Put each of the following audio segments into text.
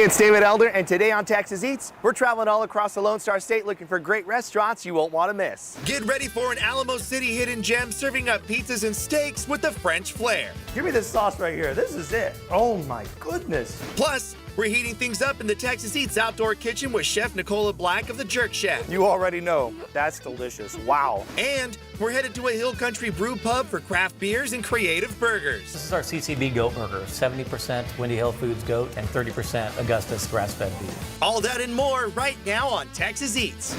Hey, it's David Elder, and today on Texas Eats, we're traveling all across the Lone Star State looking for great restaurants you won't want to miss. Get ready for an Alamo City hidden gem serving up pizzas and steaks with the French flair. Give me this sauce right here. This is it. Oh my goodness. Plus, we're heating things up in the Texas Eats outdoor kitchen with Chef Nicola Black of the Jerk Chef. You already know, that's delicious. Wow. And we're headed to a Hill Country brew pub for craft beers and creative burgers. This is our CCB goat burger, 70% Windy Hill Foods goat and 30% Augustus grass-fed beef. All that and more right now on Texas Eats.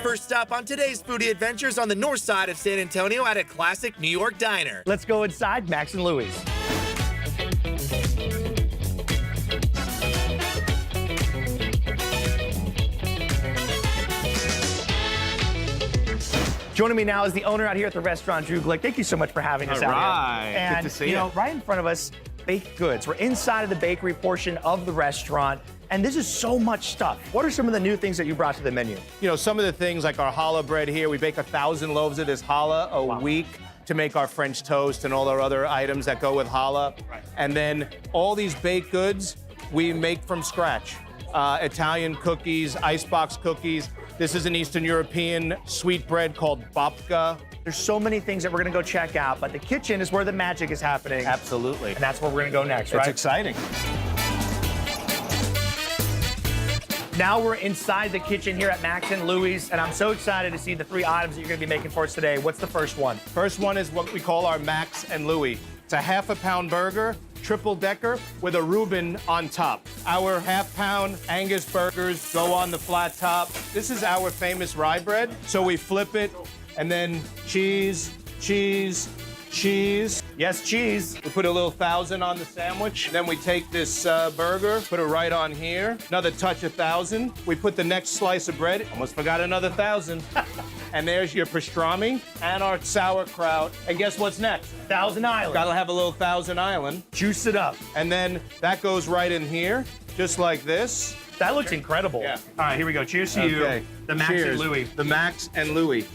First stop on today's foodie adventures on the north side of San Antonio at a classic New York diner. Let's go inside Max and Louie's. Joining me now is the owner out here at the restaurant, Drew Glick. Thank you so much for having us out here. And, good to see you. Right in front of us, baked goods. We're inside of the bakery portion of the restaurant. And this is so much stuff. What are some of the new things that you brought to the menu? You know, some of the things like our challah bread here, we bake 1,000 loaves of this challah a week to make our French toast and all our other items that go with challah. Right. And then all these baked goods we make from scratch. Italian cookies, icebox cookies. This is an Eastern European sweet bread called babka. There's so many things that we're gonna go check out, but the kitchen is where the magic is happening. Absolutely. And that's where we're gonna go next, right? It's exciting. Now we're inside the kitchen here at Max and Louie's, and I'm so excited to see the 3 items that you're gonna be making for us today. What's the first one? First one is what we call our Max and Louie. It's a half-a-pound burger, triple decker with a Reuben on top. Our half-pound Angus burgers go on the flat top. This is our famous rye bread. So we flip it, and then cheese, cheese, cheese. Yes, cheese. We put a little 1,000 on the sandwich. Then we take this burger, put it right on here. Another touch of 1,000. We put the next slice of bread. Almost forgot another 1,000. And there's your pastrami and our sauerkraut. And guess what's next? Thousand Island. Gotta have a little Thousand Island. Juice it up. And then that goes right in here, just like this. That looks incredible. Yeah. All right, here we go. Cheers to you. The Max Cheers. and Louie. The Max and Louie.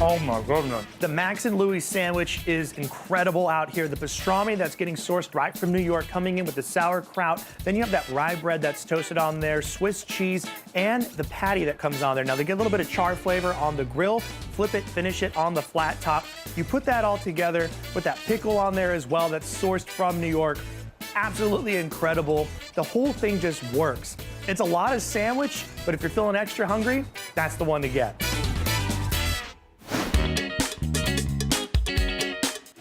Oh my goodness. The Max and Louie sandwich is incredible out here. The pastrami that's getting sourced right from New York, coming in with the sauerkraut. Then you have that rye bread that's toasted on there, Swiss cheese, and the patty that comes on there. Now they get a little bit of char flavor on the grill, flip it, finish it on the flat top. You put that all together with that pickle on there as well that's sourced from New York. Absolutely incredible. The whole thing just works. It's a lot of sandwich, but if you're feeling extra hungry, that's the one to get.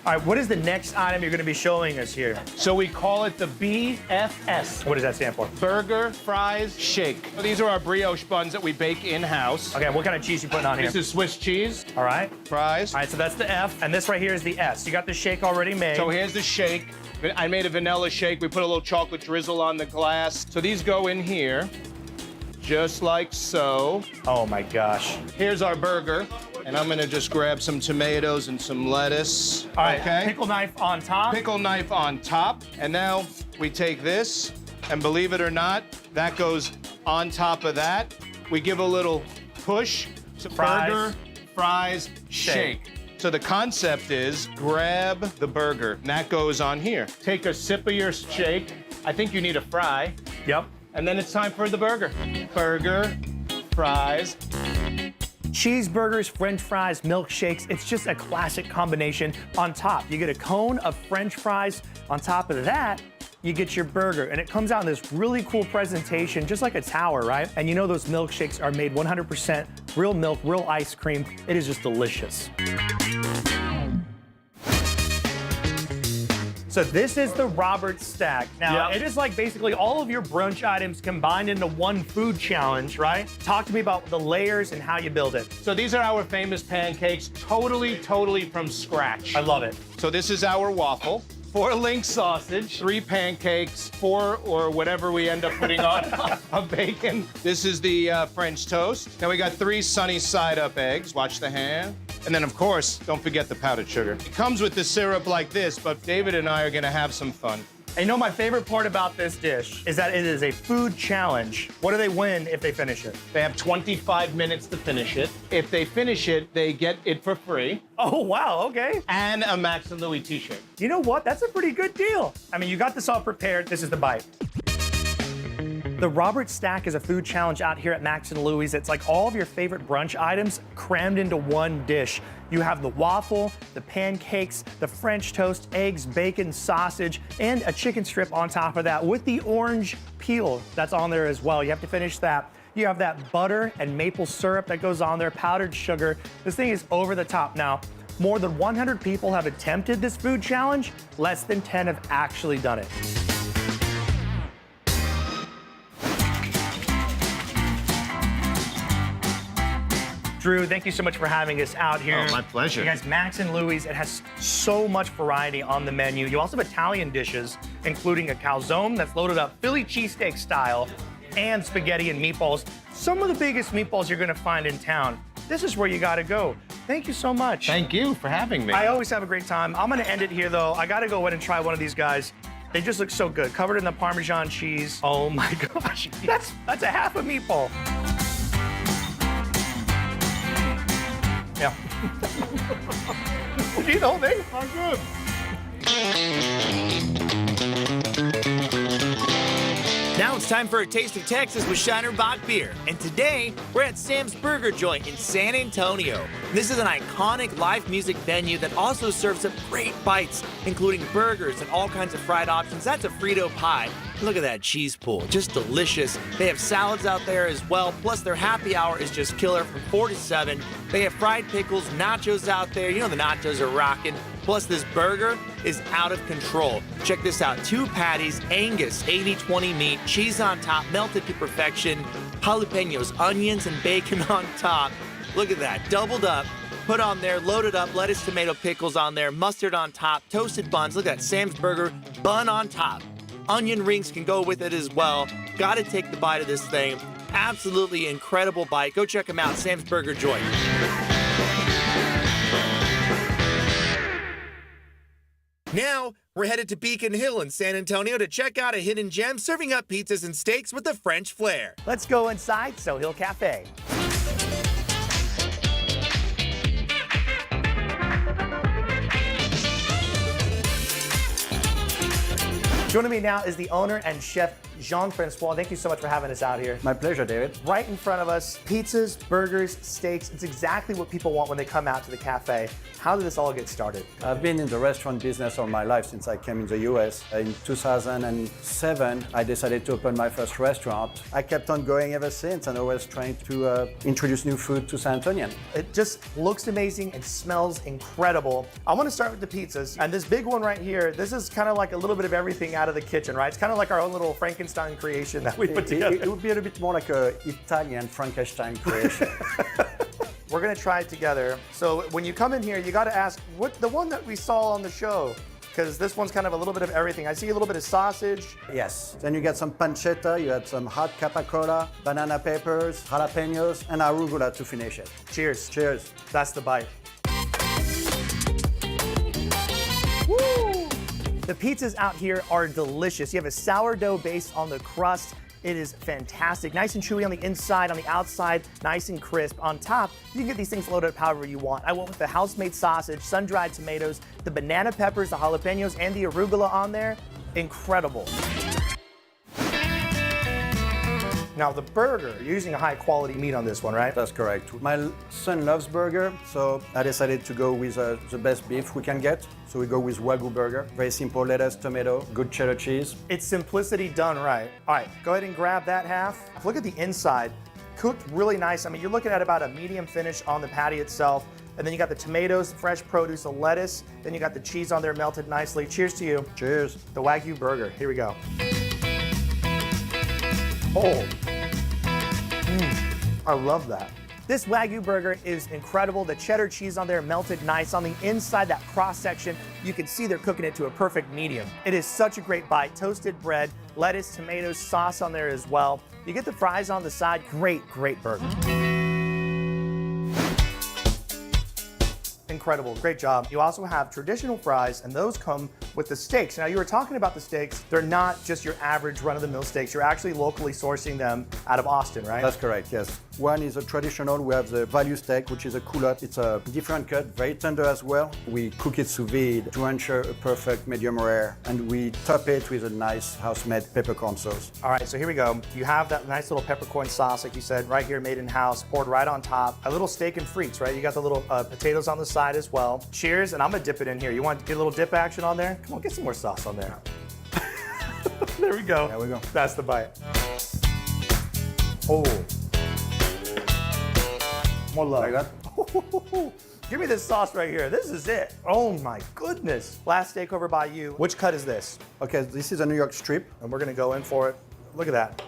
All right, what is the next item you're gonna be showing us here? So we call it the BFS. What does that stand for? Burger, fries, shake. These are our brioche buns that we bake in-house. Okay, what kind of cheese you putting on here? This is Swiss cheese. All right. Fries. All right, so that's the F, and this right here is the S. You got the shake already made. So here's the shake. I made a vanilla shake. We put a little chocolate drizzle on the glass. So these go in here, just like so. Oh my gosh. Here's our burger. And I'm gonna just grab some tomatoes and some lettuce. All right, okay. Pickle knife on top. Pickle knife on top. And now we take this, and believe it or not, that goes on top of that. We give a little push. So Fries. Burger, fries, shake. So the concept is grab the burger, and that goes on here. Take a sip of your shake. I think you need a fry. Yep. And then it's time for the burger. Burger, fries. Cheeseburgers, French fries, milkshakes. It's just a classic combination. On top, you get a cone of French fries. On top of that, you get your burger. And it comes out in this really cool presentation, just like a tower, right? And you know those milkshakes are made 100% real milk, real ice cream. It is just delicious. So this is the Robert Stack. Now, It is like basically all of your brunch items combined into one food challenge, right? Talk to me about the layers and how you build it. So these are our famous pancakes, totally from scratch. I love it. So this is our waffle. 4 link sausage, 3 pancakes, 4 or whatever we end up putting on of bacon. This is the French toast. Now we got 3 sunny side up eggs. Watch the hand. And then, of course, don't forget the powdered sugar. It comes with the syrup like this, but David and I are gonna have some fun. And you know my favorite part about this dish is that it is a food challenge. What do they win if they finish it? They have 25 minutes to finish it. If they finish it, they get it for free. Oh, wow, okay. And a Max and Louie t-shirt. You know what? That's a pretty good deal. I mean, you got this all prepared. This is the bite. The Robert Stack is a food challenge out here at Max and Louie's. It's like all of your favorite brunch items crammed into one dish. You have the waffle, the pancakes, the French toast, eggs, bacon, sausage, and a chicken strip on top of that with the orange peel that's on there as well. You have to finish that. You have that butter and maple syrup that goes on there, powdered sugar. This thing is over the top. Now, more than 100 people have attempted this food challenge. Less than 10 have actually done it. Drew, thank you so much for having us out here. Oh, my pleasure. You guys, Max and Louie's, it has so much variety on the menu. You also have Italian dishes, including a calzone that's loaded up Philly cheesesteak style and spaghetti and meatballs. Some of the biggest meatballs you're gonna find in town. This is where you gotta go. Thank you so much. Thank you for having me. I always have a great time. I'm gonna end it here though. I gotta go ahead and try one of these guys. They just look so good, covered in the Parmesan cheese. Oh my gosh, that's a half a meatball. Yeah. Did you eat the whole thing? I'm good. Now it's time for a taste of Texas with Shiner Bock Beer. And today, we're at Sam's Burger Joint in San Antonio. This is an iconic live music venue that also serves up great bites, including burgers and all kinds of fried options. That's a Frito pie. Look at that cheese pool, just delicious. They have salads out there as well, plus their happy hour is just killer from 4 to 7. They have fried pickles, nachos out there. You know the nachos are rocking. Plus this burger is out of control. Check this out, 2 patties, Angus, 80-20 meat, cheese on top, melted to perfection, jalapenos, onions, and bacon on top. Look at that, doubled up. Put on there, loaded up, lettuce, tomato, pickles on there, mustard on top, toasted buns. Look at that, Sam's Burger, bun on top. Onion rings can go with it as well. Gotta take the bite of this thing. Absolutely incredible bite. Go check them out, Sam's Burger Joint. Now, we're headed to Beacon Hill in San Antonio to check out a hidden gem serving up pizzas and steaks with a French flair. Let's go inside So Hill Cafe. Joining me now is the owner and chef, Jean-Francois. Thank you so much for having us out here. My pleasure, David. Right in front of us, pizzas, burgers, steaks. It's exactly what people want when they come out to the cafe. How did this all get started? I've been in the restaurant business all my life since I came in the US. In 2007, I decided to open my first restaurant. I kept on going ever since and always trying to introduce new food to San Antonian. It just looks amazing and smells incredible. I want to start with the pizzas. And this big one right here, this is kind of like a little bit of everything out of the kitchen, right? It's kind of like our own little Frankenstein creation that we put together. It would be a little bit more like an Italian Frankenstein creation. We're gonna try it together. So when you come in here, you gotta ask, what the one that we saw on the show, because this one's kind of a little bit of everything. I see a little bit of sausage. Yes. Then you get some pancetta, you had some hot capicola, banana peppers, jalapenos, and arugula to finish it. Cheers. Cheers. That's the bite. Woo! The pizzas out here are delicious. You have a sourdough base on the crust. It is fantastic. Nice and chewy on the inside, on the outside, nice and crisp. On top, you can get these things loaded up however you want. I went with the house-made sausage, sun-dried tomatoes, the banana peppers, the jalapenos, and the arugula on there. Incredible. Now the burger, you're using a high quality meat on this one, right? That's correct. My son loves burger, so I decided to go with the best beef we can get. So we go with Wagyu burger. Very simple, lettuce, tomato, good cheddar cheese. It's simplicity done right. All right, go ahead and grab that half. Look at the inside, cooked really nice. I mean, you're looking at about a medium finish on the patty itself. And then you got the tomatoes, the fresh produce, the lettuce. Then you got the cheese on there melted nicely. Cheers to you. Cheers. The Wagyu burger, here we go. Oh, I love that. This Wagyu burger is incredible. The cheddar cheese on there melted nice. On the inside, that cross section, you can see they're cooking it to a perfect medium. It is such a great bite. Toasted bread, lettuce, tomatoes, sauce on there as well. You get the fries on the side. Great, great burger. incredible. Great job. You also have traditional fries, and those come with the steaks. Now, you were talking about the steaks. They're not just your average run-of-the-mill steaks. You're actually locally sourcing them out of Austin, right? That's correct, yes. One is a traditional. We have the value steak, which is a culotte. It's a different cut, very tender as well. We cook it sous vide to ensure a perfect medium rare, and we top it with a nice house-made peppercorn sauce. All right, so here we go. You have that nice little peppercorn sauce, like you said, right here, made in-house, poured right on top. A little steak and frites, right? You got the little potatoes on the side as well. Cheers, and I'm gonna dip it in here. You want to get a little dip action on there? Come on, get some more sauce on there. There we go. There we go. That's the bite. Oh. More love. Like that? Give me this sauce right here. This is it. Oh my goodness. Last steak over by you. Which cut is this? Okay, this is a New York strip. And we're gonna go in for it. Look at that.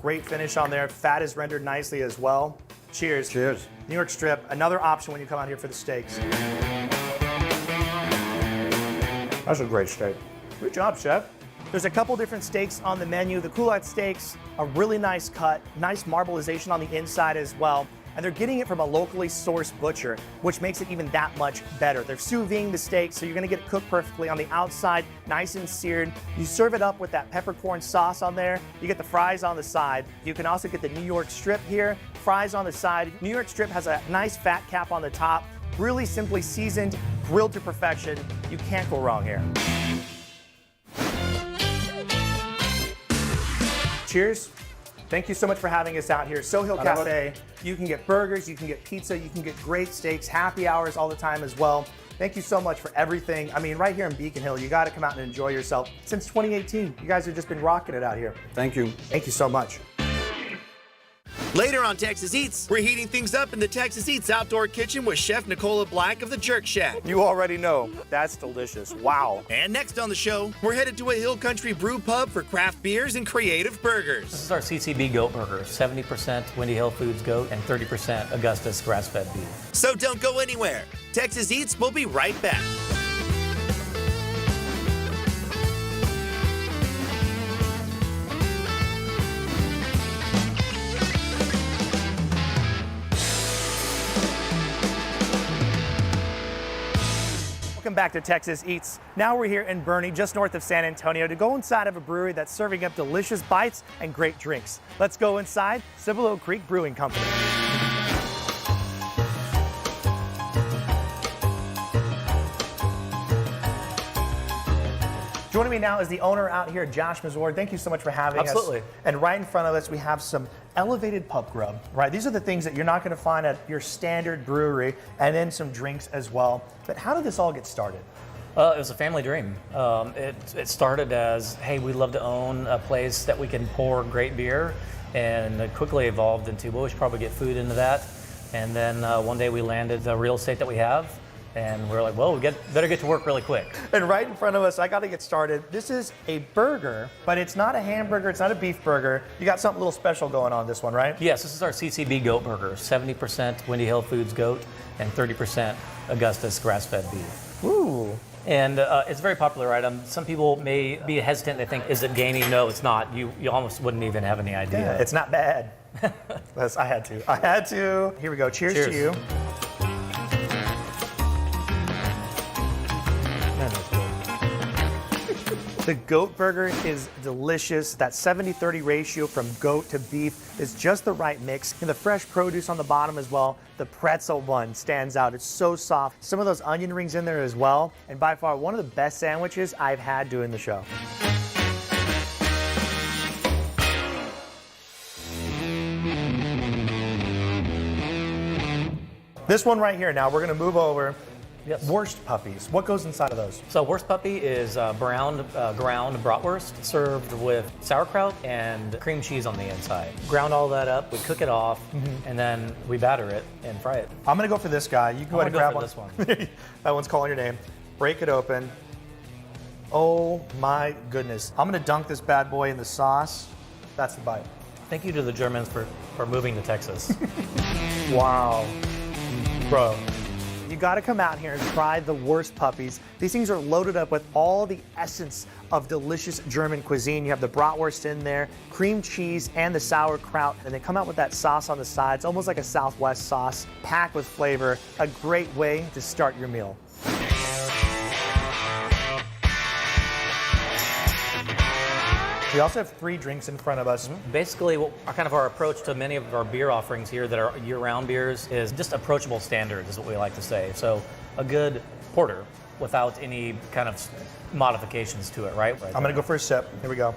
Great finish on there. Fat is rendered nicely as well. Cheers. Cheers. New York strip, another option when you come out here for the steaks. That's a great steak. Good job, chef. There's a couple different steaks on the menu. The culotte steaks, a really nice cut, nice marbleization on the inside as well. And they're getting it from a locally sourced butcher, which makes it even that much better. They're sous videing the steak, so you're gonna get it cooked perfectly on the outside, nice and seared. You serve it up with that peppercorn sauce on there. You get the fries on the side. You can also get the New York strip here, fries on the side. New York strip has a nice fat cap on the top, really simply seasoned, grilled to perfection. You can't go wrong here. Cheers. Thank you so much for having us out here. Sohill Cafe. You can get burgers, you can get pizza, you can get great steaks, happy hours all the time as well. Thank you so much for everything. I mean, right here in Beacon Hill, you got to come out and enjoy yourself. Since 2018, you guys have just been rocking it out here. Thank you. Thank you so much. Later on Texas Eats, we're heating things up in the Texas Eats outdoor kitchen with Chef Nicola Black of the Jerk Shack. You already know, that's delicious. Wow. And next on the show, we're headed to a Hill Country brew pub for craft beers and creative This burgers. is our CCB goat burger, 70% Windy Hill Foods goat and 30% Augustus grass-fed beef. So don't go anywhere. Texas Eats will be right back. Welcome back to Texas Eats. Now we're here in Bernie, just north of San Antonio, to go inside of a brewery that's serving up delicious bites and great drinks. Let's go inside Cibolo Creek Brewing Company. Joining me now is the owner out here, Josh Mazur. Thank you so much for having us. Absolutely. And right in front of us, we have some elevated pub grub, right? These are the things that you're not going to find at your standard brewery, and then some drinks as well. But how did this all get started? It was a family dream. It started as, hey, we'd love to own a place that we can pour great beer, and it quickly evolved into, well, we should probably get food into that. And then one day we landed the real estate that we have, and we're like, well, we better get to work really quick. And right in front of us, I got to get started. This is a burger, but it's not a hamburger, it's not a beef burger. You got something a little special going on this one, right? Yes, this is our CCB goat burger, 70% Windy Hill Foods goat and 30% Augustus grass-fed beef. Ooh. And it's a very popular item. Some people may be hesitant. They think, is it gamey? No, it's not. You almost wouldn't even have any idea. Yeah, it's not bad. I had to. Here we go. Cheers to you. The goat burger is delicious. That 70-30 ratio from goat to beef is just the right mix. And the fresh produce on the bottom as well. The pretzel one stands out. It's so soft. Some of those onion rings in there as well. And by far, one of the best sandwiches I've had doing the show. This one right here, now we're gonna move over. Yes. Worst puppies. What goes inside of those? So worst puppy is ground bratwurst served with sauerkraut and cream cheese on the inside. Ground all that up, we cook it off, and then we batter it and fry it. I'm gonna go for this guy. You go ahead and grab one. This one. That one's calling your name. Break it open. Oh my goodness. I'm gonna dunk this bad boy in the sauce. That's the bite. Thank you to the Germans for moving to Texas. Wow. Bro, You got to come out here and try the worst puppies. These things are loaded up with all the essence of delicious German cuisine. You have the bratwurst in there, cream cheese, and the sauerkraut, and they come out with that sauce on the side. It's almost like a Southwest sauce, packed with flavor. A great way to start your meal. We also have 3 drinks in front of us. Basically, our approach to many of our beer offerings here that are year-round beers is just approachable standards, is what we like to say. So a good porter without any kind of modifications to it, right? I'm gonna go for a sip. Here we go.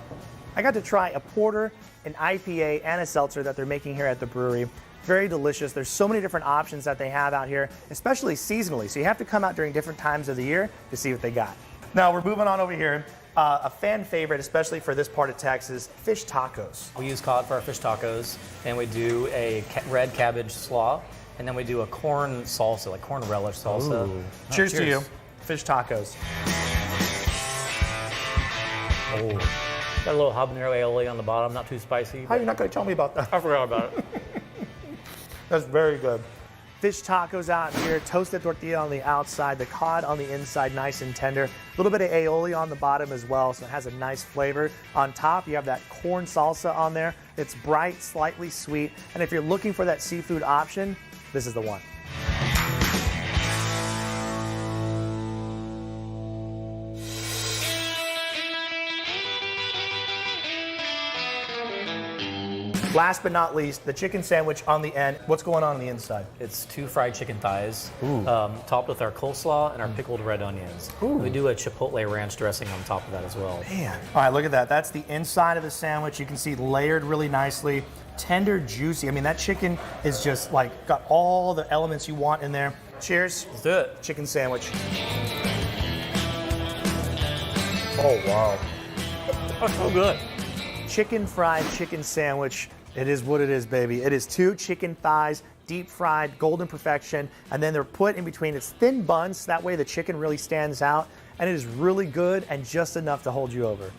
I got to try a porter, an IPA, and a seltzer that they're making here at the brewery. Very delicious. There's so many different options that they have out here, especially seasonally. So you have to come out during different times of the year to see what they got. Now we're moving on over here. A fan favorite, especially for this part of Texas, fish tacos. We use cod for our fish tacos, and we do a red cabbage slaw, and then we do a corn salsa, like corn relish salsa. Cheers to you. Fish tacos. Oh. Got a little habanero aioli on the bottom, not too spicy. How are you not going to tell me about that? I forgot about it. That's very good. Fish tacos out here, toasted tortilla on the outside, the cod on the inside, nice and tender. A little bit of aioli on the bottom as well, so it has a nice flavor. On top, you have that corn salsa on there. It's bright, slightly sweet, and if you're looking for that seafood option, this is the one. Last but not least, the chicken sandwich on the end. What's going on the inside? It's 2 fried chicken thighs, topped with our coleslaw and our pickled red onions. Ooh. We do a chipotle ranch dressing on top of that as well. Man. All right, look at that. That's the inside of the sandwich. You can see layered really nicely, tender, juicy. I mean, that chicken is just like got all the elements you want in there. Cheers. Let's do it. Chicken sandwich. Oh, wow. That's so good. Chicken fried chicken sandwich. It is what it is, baby. It is 2 chicken thighs, deep fried, golden perfection, and then they're put in between its thin buns, so that way the chicken really stands out, and it is really good and just enough to hold you over.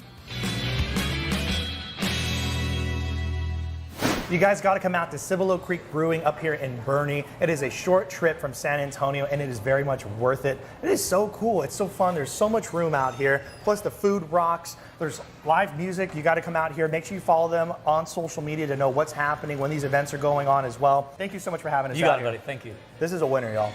You guys got to come out to Cibolo Creek Brewing up here in Boerne. It is a short trip from San Antonio, and it is very much worth it. It is so cool. It's so fun. There's so much room out here. Plus, the food rocks. There's live music. You got to come out here. Make sure you follow them on social media to know what's happening when these events are going on as well. Thank you so much for having us out You got it, here. buddy. Thank you. This is a winner, y'all.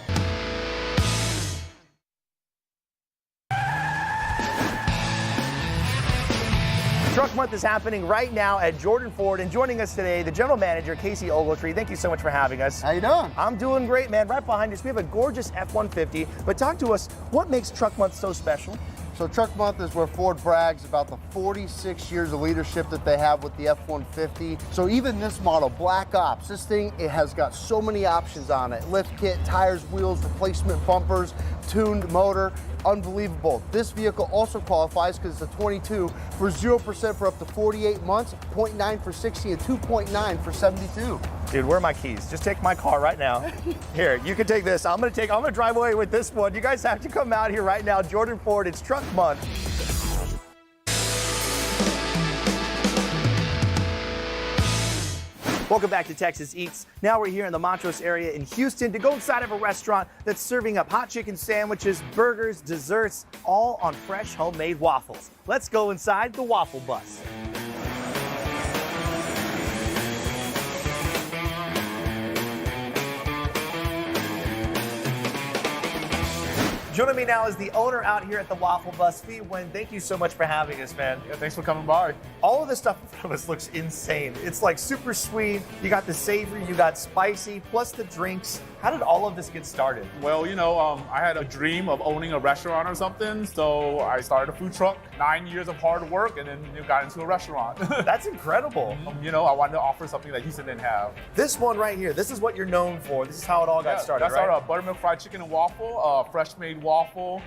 Truck Month is happening right now at Jordan Ford, and joining us today, the general manager, Casey Ogletree. Thank you so much for having us. How you doing? I'm doing great, man. Right behind us, we have a gorgeous F-150, but talk to us, what makes Truck Month so special? So Truck Month is where Ford brags about the 46 years of leadership that they have with the F-150. So even this model, Black Ops, this thing, it has got so many options on it. Lift kit, tires, wheels, replacement bumpers, tuned motor, unbelievable. This vehicle also qualifies because it's a 22 for 0% for up to 48 months, 0.9 for 60, and 2.9 for 72. Dude, where are my keys? Just take my car right now. Here, you can take this. I'm gonna drive away with this one. You guys have to come out here right now. Jordan Ford, it's Truck Month. Welcome back to Texas Eats. Now we're here in the Montrose area in Houston to go inside of a restaurant that's serving up hot chicken sandwiches, burgers, desserts, all on fresh homemade waffles. Let's go inside the Waffle Bus. Joining me now is the owner out here at the Waffle Bus. Wen, thank you so much for having us, man. Yeah, thanks for coming by. All of this stuff in front of us looks insane. It's like super sweet. You got the savory, you got spicy, plus the drinks. How did all of this get started? Well, I had a dream of owning a restaurant or something, so I started a food truck. 9 years of hard work, and then got into a restaurant. That's incredible. I wanted to offer something that Houston didn't have. This one right here, this is what you're known for. This is how it all got started, that's right? our buttermilk fried chicken and waffle, fresh made waffle,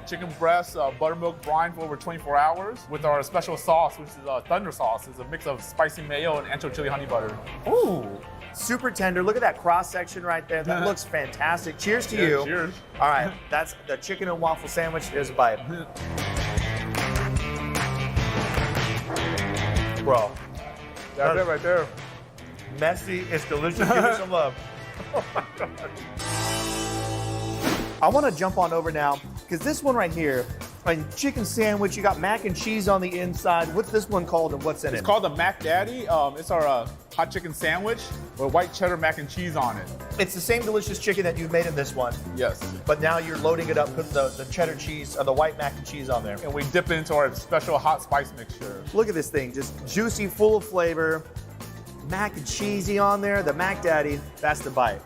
chicken breast, buttermilk brine for over 24 hours with our special sauce, which is thunder sauce. It's a mix of spicy mayo and ancho chili honey butter. Ooh, super tender. Look at that cross section right there. That looks fantastic. Cheers to you. Cheers. All right, that's the chicken and waffle sandwich. Here's a bite. Bro, That's it right there. messy, it's delicious. Give me some love. Oh my God. I want to jump on over now because this one right here, a chicken sandwich, you got mac and cheese on the inside. What's this one called and what's in it? It's called the Mac Daddy. It's our hot chicken sandwich with white cheddar mac and cheese on it. It's the same delicious chicken that you've made in this one, Yes. but now you're loading it up with the cheddar cheese, or the white mac and cheese on there. And we dip it into our special hot spice mixture. Look at this thing, just juicy, full of flavor. Mac and cheesy on there. The Mac Daddy, that's the bite.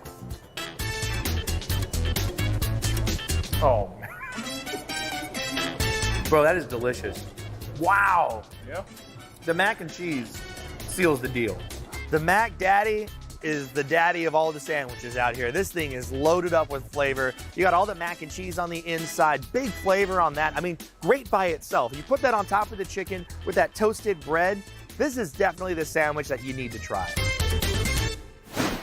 Oh, man. Bro, that is delicious. Wow. Yeah. The mac and cheese seals the deal. The Mac Daddy is the daddy of all the sandwiches out here. This thing is loaded up with flavor. You got all the mac and cheese on the inside, big flavor on that. I mean, great by itself. You put that on top of the chicken with that toasted bread. This is definitely the sandwich that you need to try.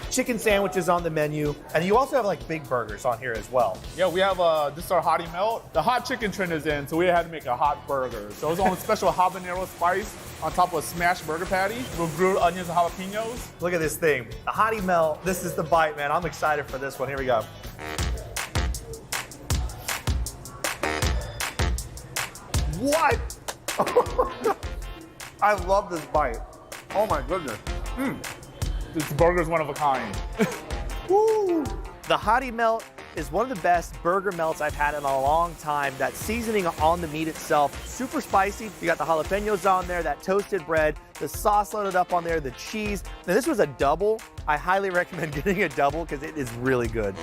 Chicken sandwiches on the menu, and you also have like big burgers on here as well. Yeah, we have this is our hottie melt. The hot chicken trend is in, so we had to make a hot burger. So it's on a special habanero spice on top of a smashed burger patty with grilled onions and jalapenos. Look at this thing. The hottie melt. This is the bite, man. I'm excited for this one. Here we go. What? I love this bite. Oh my goodness. This burger is one of a kind. Woo! The hottie melt is one of the best burger melts I've had in a long time. That seasoning on the meat itself, super spicy. You got the jalapenos on there, that toasted bread, the sauce loaded up on there, the cheese. Now this was a double. I highly recommend getting a double because it is really good.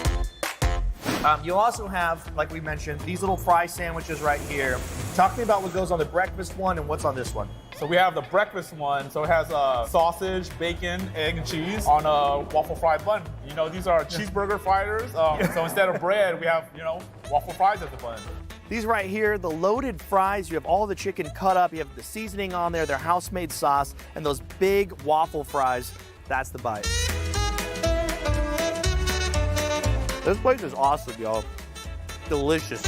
You'll also have, like we mentioned, these little fry sandwiches right here. Talk to me about what goes on the breakfast one and what's on this one. So we have the breakfast one. So it has sausage, bacon, egg, and cheese on a waffle fry bun. You know, these are cheeseburger fryers. So instead of bread, we have, you know, waffle fries as the bun. These right here, the loaded fries, you have all the chicken cut up, you have the seasoning on there, their house-made sauce, and those big waffle fries. That's the bite. This place is awesome, y'all. Delicious.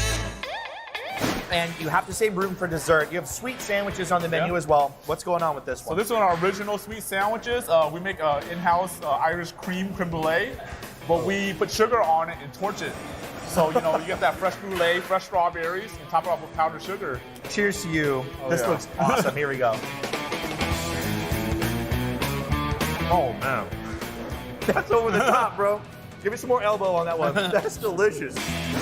And you have to save room for dessert. You have sweet sandwiches on the menu as well. What's going on with this So one? this is our original sweet sandwiches. We make in-house Irish creme brulee, but we put sugar on it and torch it. So, you know, you get that fresh brulee, fresh strawberries, and top it off with powdered sugar. Cheers to you. Oh, This yeah. looks awesome. Here we go. Oh, man. That's over the top, bro. Give me some more elbow on that one. That's delicious.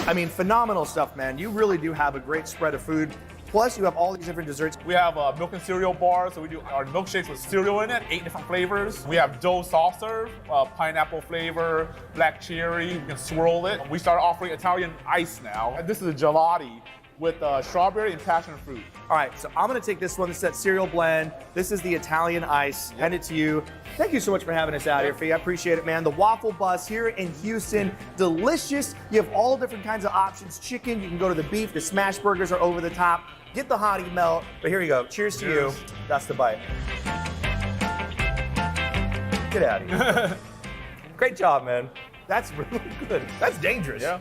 I mean, phenomenal stuff, man. You really do have a great spread of food. Plus, you have all these different desserts. We have milk and cereal bars, so we do our milkshakes with cereal in it, 8 different flavors. We have dough soft serve, pineapple flavor, black cherry, you can swirl it. We started offering Italian ice now. And this is a gelati with strawberry and passion fruit. All right, so I'm gonna take this one. This is that cereal blend. This is the Italian ice. Hand it to you. Thank you so much for having us out here, Fee. I appreciate it, man. The Waffle Bus here in Houston, delicious. You have all different kinds of options. Chicken, you can go to the beef. The smash burgers are over the top. Get the hottie melt. But here you go. Cheers to you. That's the bite. Get out of here. Great job, man. That's really good. That's dangerous. Yeah.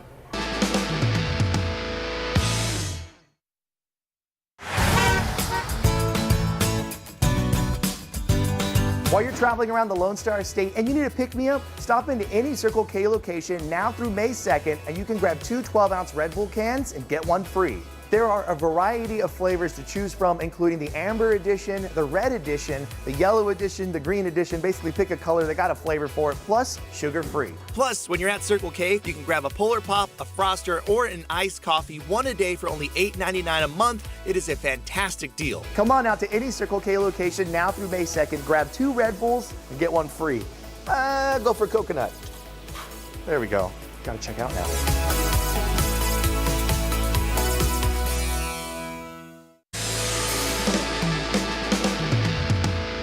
While you're traveling around the Lone Star State and you need a pick-me-up, stop into any Circle K location now through May 2nd, and you can grab 2 12-ounce Red Bull cans and get one free. There are a variety of flavors to choose from, including the Amber Edition, the Red Edition, the Yellow Edition, the Green Edition. Basically, pick a color that got a flavor for it, plus sugar-free. Plus, when you're at Circle K, you can grab a Polar Pop, a Froster, or an iced coffee, one a day for only $8.99 a month. It is a fantastic deal. Come on out to any Circle K location now through May 2nd, grab 2 Red Bulls and get one free. Go for coconut. There we go. Gotta check out now.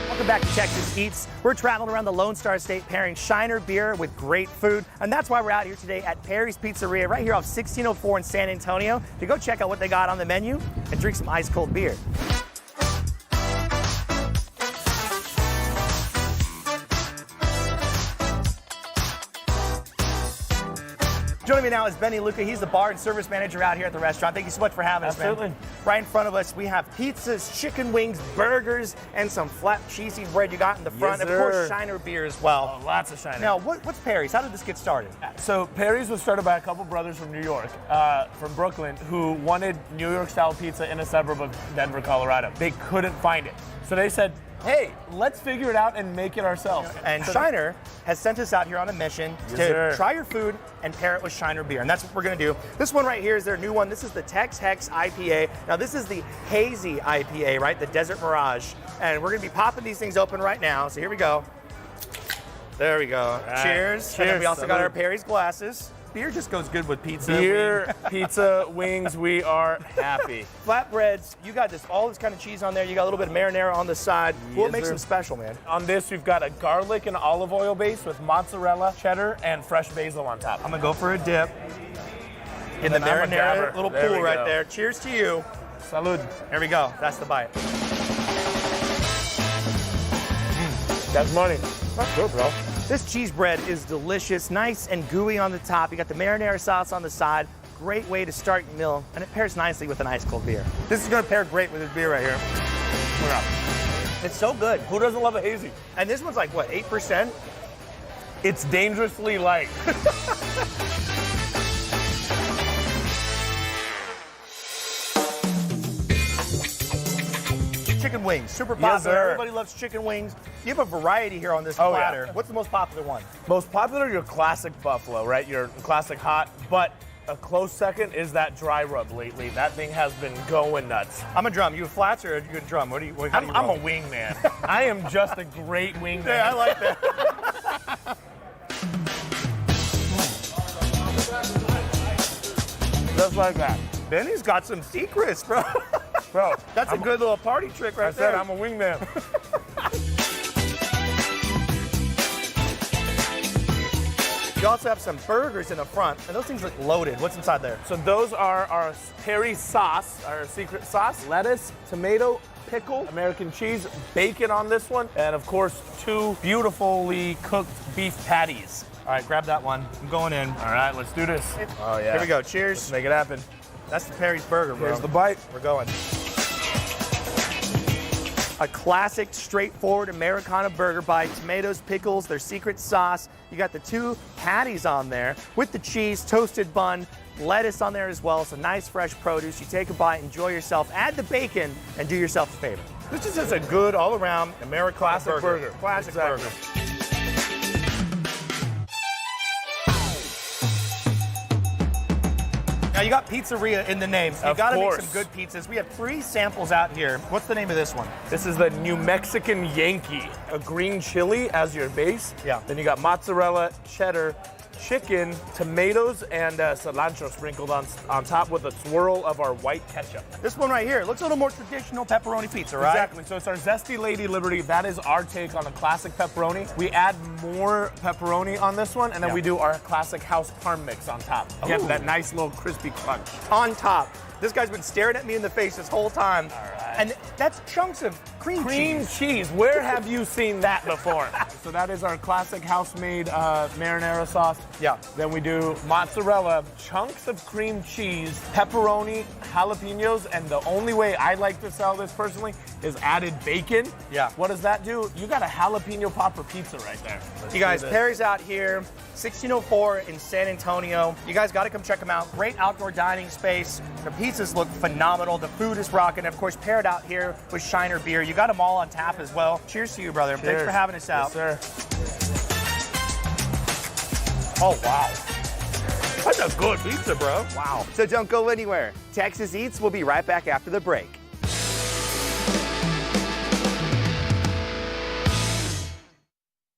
Welcome back to Texas Eats. We're traveling around the Lone Star State pairing Shiner beer with great food, and that's why we're out here today at Perry's Pizzeria right here off 1604 in San Antonio to go check out what they got on the menu and drink some ice cold beer. Joining me now is Benny Luca. He's the bar and service manager out here at the restaurant. Thank you so much for having us, man. Right in front of us, we have pizzas, chicken wings, burgers, and some flat cheesy bread you got in the front. Yes, of course, sir. Shiner beer as well. Oh, lots of Shiner. Now, what's Perry's? How did this get started? So Perry's was started by a couple brothers from New York, from Brooklyn, who wanted New York-style pizza in a suburb of Denver, Colorado. They couldn't find it. So they said, hey, let's figure it out and make it ourselves. And Shiner has sent us out here on a mission to try your food and pair it with Shiner beer. And that's what we're going to do. This one right here is their new one. This is the Tex Hex IPA. Now, this is the hazy IPA, right? The Desert Mirage. And we're going to be popping these things open right now. So here we go. There we go. Right. Cheers. And then we also got our Perry's glasses. Beer just goes good with pizza. Beer, pizza, wings, we are happy. Flatbreads, you got all this kind of cheese on there. You got a little bit of marinara on the side. What makes them special, man? On this, we've got a garlic and olive oil base with mozzarella, cheddar, and fresh basil on top. I'm gonna go for a dip in the then I'm a marinara grabber. little There pool we right go. there. Cheers to you. Salud. There we go. That's the bite. That's money. That's good, bro. This cheese bread is delicious, nice and gooey on the top. You got the marinara sauce on the side. Great way to start your meal, and it pairs nicely with an ice cold beer. This is gonna pair great with this beer right here. It's so good. Who doesn't love a hazy? And this one's like, what, 8%? It's dangerously light. Chicken wings, super Yes, popular. sir. Everybody loves chicken wings. You have a variety here on this Oh, platter. yeah. What's the most popular one? Most popular, your classic buffalo, right? Your classic hot, but a close second is that dry rub lately. That thing has been going nuts. I'm a drum. You a flats or you a drum? What do you? How do you I'm a roll? wing man. I am just a great wing man. Yeah, I like that. Just like that. Benny's got some secrets, bro. Bro, That's a good little party trick right I said there. I'm a wing man. You also have some burgers in the front, and those things look loaded. What's inside there? So those are our Perry sauce, our secret sauce. Lettuce, tomato, pickle, American cheese, bacon on this one, and of course, 2 beautifully cooked beef patties. All right, grab that one. I'm going in. All right, let's do this. Oh, yeah. Here we go. Cheers. Let's make it happen. That's the Perry's burger, bro. Here's the bite. We're going. A classic, straightforward Americana burger bite. Tomatoes, pickles, their secret sauce. You got the 2 patties on there with the cheese, toasted bun, lettuce on there as well. So nice, fresh produce. You take a bite, enjoy yourself, add the bacon, and do yourself a favor. This is just a good all-around American Classic burger. Classic Exactly. burger. Now you got pizzeria in the name, so you Of gotta make course. some good pizzas. We have 3 samples out here. What's the name of this one? This is the New Mexican Yankee. A green chili as your base. Yeah. Then you got mozzarella, cheddar, chicken, tomatoes, and cilantro sprinkled on top with a swirl of our white ketchup. This one right here looks a little more traditional pepperoni pizza, right? Exactly. So it's our Zesty Lady Liberty. That is our take on a classic pepperoni. We add more pepperoni on this one, and then we do our classic house parm mix on top. Get that nice little crispy crunch. On top. This guy's been staring at me in the face this whole time. All right. And that's chunks of cream Cheese. Where have you seen that before? So that is our classic house-made marinara sauce. Yeah. Then we do mozzarella, chunks of cream cheese, pepperoni, jalapenos, and the only way I like to sell this personally is added bacon. Yeah. What does that do? You got a jalapeno popper pizza right there. You guys, Perry's out here, 1604 in San Antonio. You guys got to come check them out. Great outdoor dining space. The pizzas look phenomenal. The food is rocking. Of course, paired out here with Shiner beer. You got them all on tap as well. Cheers to you, brother. Cheers. Thanks for having us out. Yes, sir. Oh, wow. That's a good pizza, bro. Wow. So don't go anywhere. Texas Eats will be right back after the break.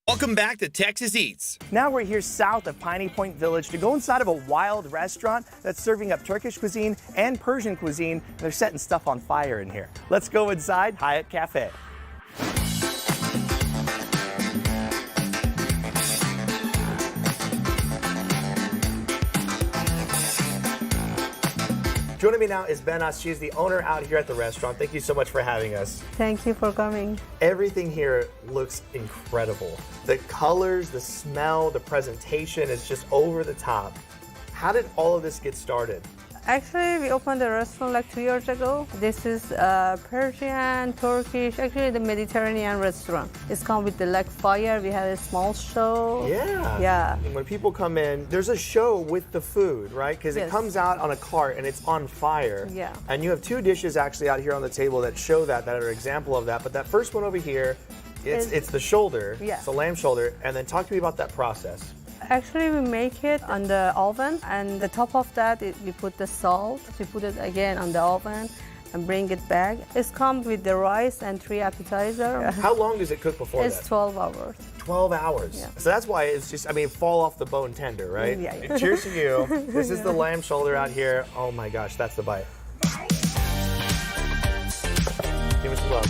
Welcome back to Texas Eats. Now we're here south of Piney Point Village to go inside of a wild restaurant that's serving up Turkish cuisine and Persian cuisine. They're setting stuff on fire in here. Let's go inside Hyatt Cafe. Joining me now is Benas. She's the owner out here at the restaurant. Thank you so much for having us. Thank you for coming. Everything here looks incredible. The colors, the smell, the presentation is just over the top. How did all of this get started? Actually, we opened a restaurant like 2 years ago. This is Persian, Turkish, actually the Mediterranean restaurant. It's come with the like fire. We had a small show. Yeah. Yeah. And when people come in, there's a show with the food, right? Because it Yes. comes out on a cart and it's on fire. Yeah. And you have two dishes actually out here on the table that show that are an example of that. But that first one over here, it's the shoulder. Yeah. It's the lamb shoulder. And then talk to me about that process. Actually, we make it on the oven, and the top of that, we put the salt. We put it again on the oven and bring it back. It's come with the rice and 3 appetizers. How long does it cook before It's that? 12 hours. 12 hours. Yeah. So that's why it's just, fall off the bone tender, right? Yeah. Cheers to you. This is the lamb shoulder out here. Oh my gosh, that's the bite. Give us some love.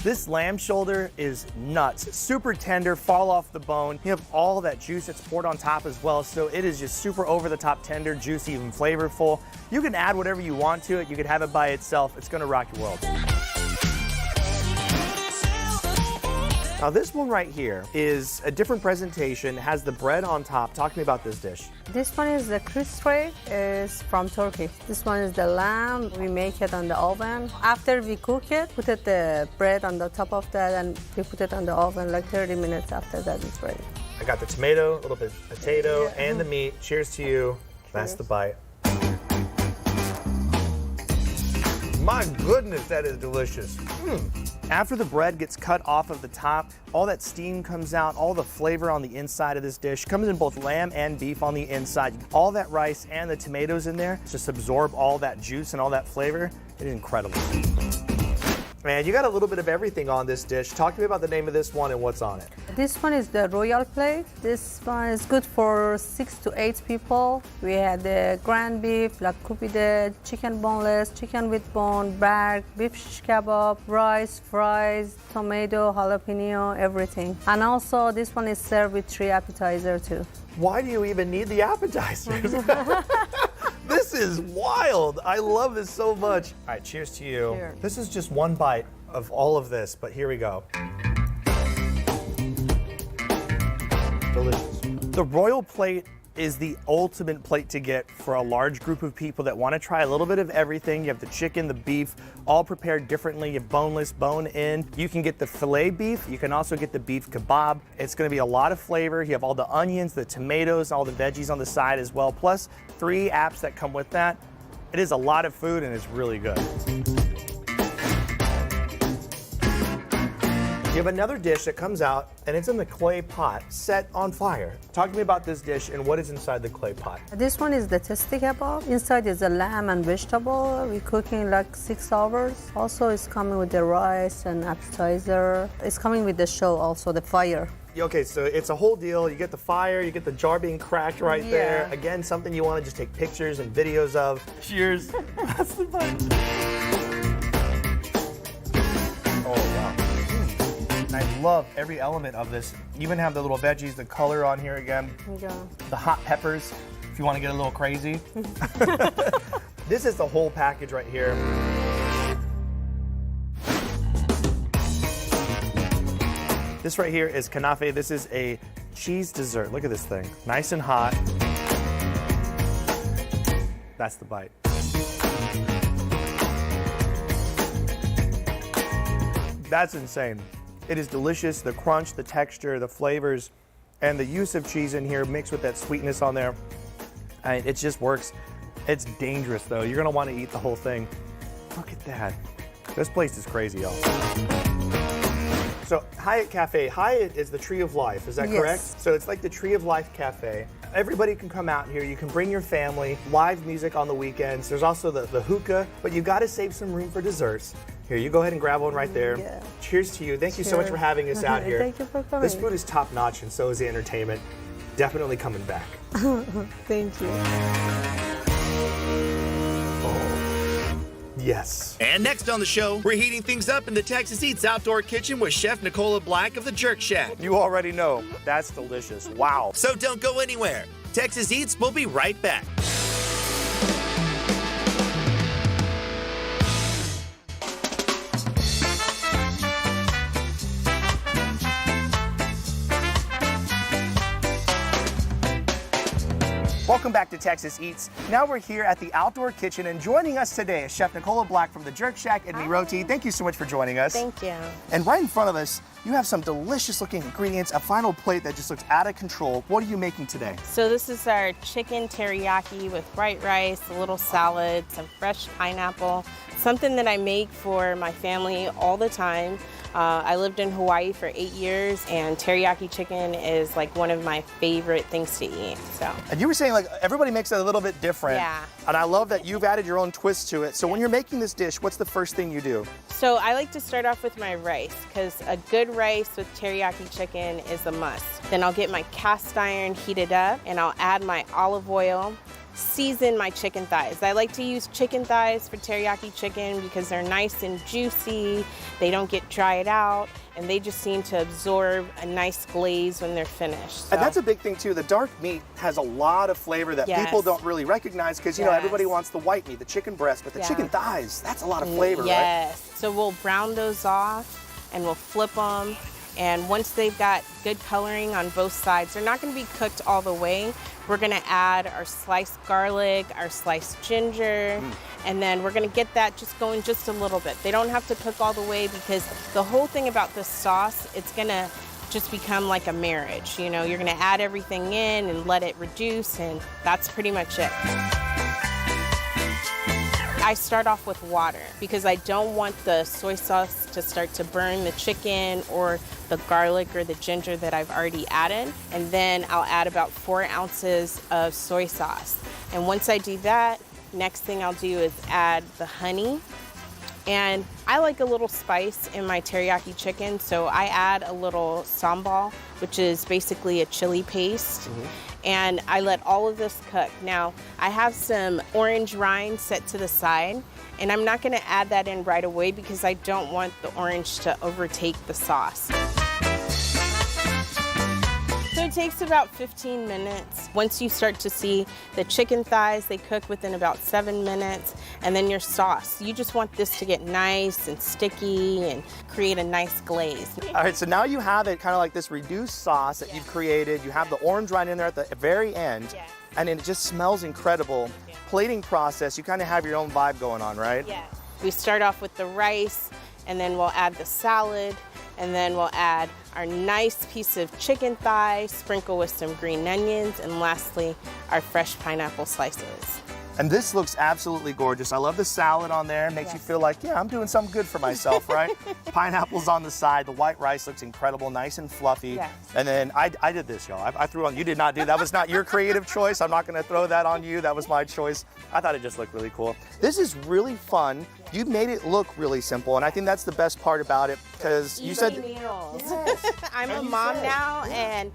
This lamb shoulder is nuts. Super tender, fall off the bone. You have all that juice that's poured on top as well, so it is just super over the top tender, juicy, and flavorful. You can add whatever you want to it. You could have it by itself. It's gonna rock your world. Now this one right here is a different presentation. It has the bread on top. Talk to me about this dish. This one is the crispy, is from Turkey. This one is the lamb. We make it on the oven. After we cook it, put the bread on the top of that, and we put it on the oven like 30 minutes after that it's ready. I got the tomato, a little bit of potato, and the meat. Cheers to you. That's the bite. My goodness, that is delicious. After the bread gets cut off of the top, all that steam comes out, all the flavor on the inside of this dish comes in both lamb and beef on the inside. All that rice and the tomatoes in there just absorb all that juice and all that flavor. It is incredible. Man, you got a little bit of everything on this dish. Talk to me about the name of this one and what's on it. This one is the royal plate. This one is good for 6 to 8 people. We had the ground beef, like kupide, chicken boneless, chicken with bone, bark, beef shish kebab, rice, fries, tomato, jalapeno, everything. And also this one is served with 3 appetizers too. Why do you even need the appetizers? This is wild. I love this so much. All right, cheers to you. Cheers. This is just one bite of all of this, but here we go. Delicious. The royal plate is the ultimate plate to get for a large group of people that want to try a little bit of everything. You have the chicken, the beef, all prepared differently. You have boneless, bone-in. You can get the filet beef. You can also get the beef kebab. It's going to be a lot of flavor. You have all the onions, the tomatoes, all the veggies on the side as well, plus 3 apps that come with that. It is a lot of food and it's really good. You have another dish that comes out, and it's in the clay pot set on fire. Talk to me about this dish and what is inside the clay pot. This one is the testi kebab. Inside is a lamb and vegetable. We're cooking like 6 hours. Also, it's coming with the rice and appetizer. It's coming with the show also, the fire. Okay, so it's a whole deal. You get the fire, you get the jar being cracked right there. Yeah. Again, something you want to just take pictures and videos of. Cheers. That's the fun. Oh, wow. I love every element of this. You even have the little veggies, the color on here again. Yeah. The hot peppers, if you want to get a little crazy. This is the whole package right here. This right here is kanafe. This is a cheese dessert. Look at this thing. Nice and hot. That's the bite. That's insane. It is delicious. The crunch, the texture, the flavors, and the use of cheese in here mixed with that sweetness on there. And it just works. It's dangerous though. You're gonna want to eat the whole thing. Look at that. This place is crazy, y'all. So Hyatt Cafe, Hyatt is the tree of life, is that Yes. correct? So it's like the tree of life cafe. Everybody can come out here, you can bring your family, live music on the weekends. There's also the hookah, but you gotta save some room for desserts. Here, you go ahead and grab one right there. Yeah. Cheers to you. Thank you so much Cheers. for having us out here. Thank you for coming. This food is top notch and so is the entertainment. Definitely coming back. Thank you. Yes. And next on the show, we're heating things up in the Texas Eats outdoor kitchen with Chef Nicola Black of the Jerk Shack. You already know, that's delicious. Wow. So don't go anywhere. Texas Eats will be right back. back to Texas Eats. Now we're here at the outdoor kitchen, and joining us today is Chef Nicola Black from the Jerk Shack in Miroti. Thank you so much for joining us. Thank you. And right in front of us, you have some delicious looking ingredients, a final plate that just looks out of control. What are you making today? So this is our chicken teriyaki with white rice, a little salad, some fresh pineapple, something that I make for my family all the time. I lived in Hawaii for 8 years, and teriyaki chicken is like one of my favorite things to eat. So. And you were saying like everybody makes it a little bit different. Yeah. And I love that you've added your own twist to it. So when you're making this dish, what's the first thing you do? So I like to start off with my rice, because a good rice with teriyaki chicken is a must. Then I'll get my cast iron heated up, and I'll add my olive oil, season my chicken thighs. I like to use chicken thighs for teriyaki chicken because they're nice and juicy, they don't get dried out, and they just seem to absorb a nice glaze when they're finished. So. And that's a big thing too. The dark meat has a lot of flavor that people don't really recognize because, you know, everybody wants the white meat, the chicken breast, but the chicken thighs, that's a lot of flavor, right? Yes. So we'll brown those off and we'll flip them. And once they've got good coloring on both sides, they're not going to be cooked all the way. We're going to add our sliced garlic, our sliced ginger, and then we're going to get that just going just a little bit. They don't have to cook all the way because the whole thing about this sauce, it's going to just become like a marriage. You know, you're going to add everything in and let it reduce, and that's pretty much it. I start off with water because I don't want the soy sauce to start to burn the chicken or the garlic or the ginger that I've already added. And then I'll add about 4 ounces of soy sauce. And once I do that, next thing I'll do is add the honey. And I like a little spice in my teriyaki chicken, so I add a little sambal, which is basically a chili paste. And I let all of this cook. Now, I have some orange rind set to the side, and I'm not gonna add that in right away because I don't want the orange to overtake the sauce. So it takes about 15 minutes. Once you start to see the chicken thighs, they cook within about 7 minutes, and then your sauce. You just want this to get nice and sticky and create a nice glaze. All right, so now you have it kind of like this reduced sauce that you've created. You have the orange rind in there at the very end, and it just smells incredible. Plating process, you kind of have your own vibe going on, right? Yeah. We start off with the rice, and then we'll add the salad, and then we'll add our nice piece of chicken thigh, sprinkle with some green onions, and lastly, our fresh pineapple slices. And this looks absolutely gorgeous. I love the salad on there. It makes you feel like, yeah, I'm doing something good for myself, right? Pineapples on the side. The white rice looks incredible, nice and fluffy. And then I did this, y'all. I threw on, you did not do that. Was not your creative choice. I'm not gonna throw that on you. That was my choice. I thought it just looked really cool. This is really fun. You made it look really simple, and I think that's the best part about it because you said meals. I'm a mom now, and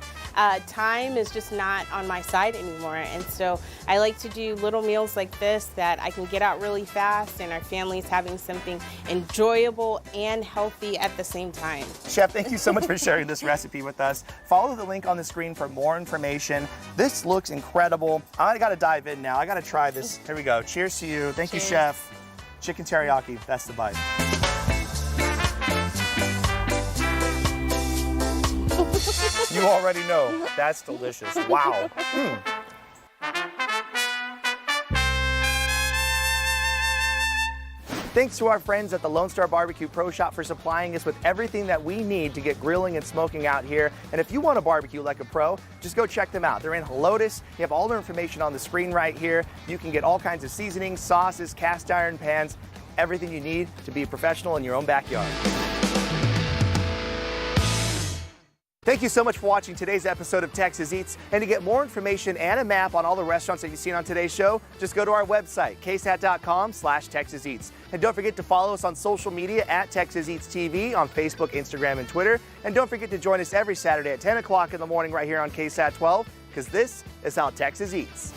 time is just not on my side anymore. And so I like to do little meals like this that I can get out really fast, and our family's having something enjoyable and healthy at the same time. Chef, thank you so much for sharing this recipe with us. Follow the link on the screen for more information. This looks incredible. I gotta dive in now. I gotta try this. Here we go. Cheers to you. Thank you, Chef. Chicken teriyaki, that's the bite. You already know, that's delicious. Wow. Thanks to our friends at the Lone Star Barbecue Pro Shop for supplying us with everything that we need to get grilling and smoking out here. And if you want to barbecue like a pro, just go check them out. They're in Helotes. You have all their information on the screen right here. You can get all kinds of seasonings, sauces, cast iron pans, everything you need to be a professional in your own backyard. Thank you so much for watching today's episode of Texas Eats. And to get more information and a map on all the restaurants that you've seen on today's show, just go to our website, ksat.com/Texas Eats. And don't forget to follow us on social media at Texas Eats TV on Facebook, Instagram, and Twitter. And don't forget to join us every Saturday at 10 o'clock in the morning right here on KSAT 12, because this is how Texas Eats.